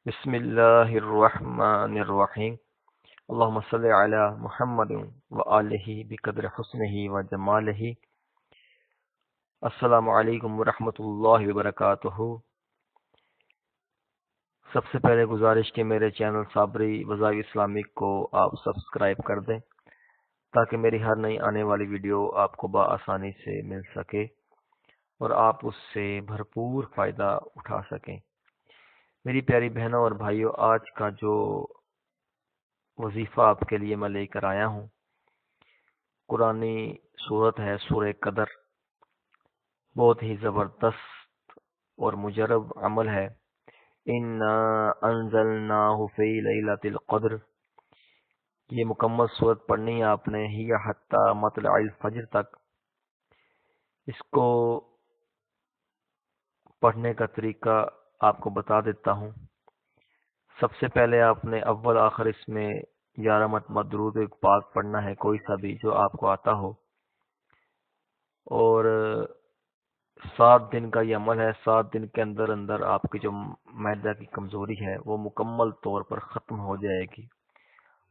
بسم اللہ الرحمن الرحیم اللہم صلی علی محمد وآلہ بقدر حسنہ وجمالہ۔ السلام علیکم ورحمۃ اللہ وبرکاتہ۔ سب سے پہلے گزارش کہ میرے چینل صابری وظائف اسلامک کو آپ سبسکرائب کر دیں تاکہ میری ہر نئی آنے والی ویڈیو آپ کو بآسانی سے مل سکے اور آپ اس سے بھرپور فائدہ اٹھا سکیں۔ میری پیاری بہنوں اور بھائیوں، آج کا جو وظیفہ آپ کے لیے میں لے کر آیا ہوں، قرآنی صورت ہے سورہ قدر۔ بہت ہی زبردست اور مجرب عمل ہے۔ اِنَّا أَنزَلْنَاهُ فِي لَيْلَةِ الْقَدْرِ، یہ مکمل صورت پڑھنی ہے آپ نے ہی حتی مطلع الفجر تک۔ اس کو پڑھنے کا طریقہ آپ کو بتا دیتا ہوں۔ سب سے پہلے آپ نے اول آخر اس میں 11 مرتبہ درود پاک پڑھنا ہے، کوئی سا بھی جو آپ کو آتا ہو، اور 7 دن کا یہ عمل ہے۔ 7 دن کے اندر اندر آپ کی جو معدہ کی کمزوری ہے وہ مکمل طور پر ختم ہو جائے گی،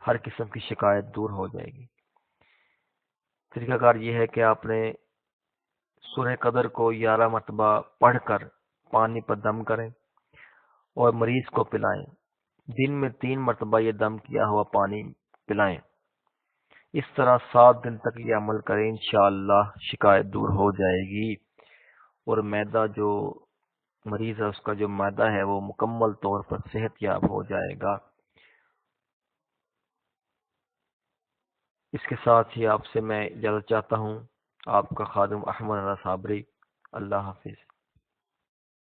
ہر قسم کی شکایت دور ہو جائے گی۔ طریقہ کار یہ ہے کہ آپ نے سورہ قدر کو 11 مرتبہ پڑھ کر پانی پر دم کریں اور مریض کو پلائیں۔ دن میں 3 مرتبہ یہ دم کیا ہوا پانی پلائیں۔ اس طرح 7 دن تک یہ عمل کریں، انشاءاللہ شکایت دور ہو جائے گی اور معدہ جو مریض ہے اس کا جو معدہ ہے وہ مکمل طور پر صحت یاب ہو جائے گا۔ اس کے ساتھ ہی آپ سے میں اجازت چاہتا ہوں، آپ کا خادم احمد رضا صابری۔ اللہ حافظ۔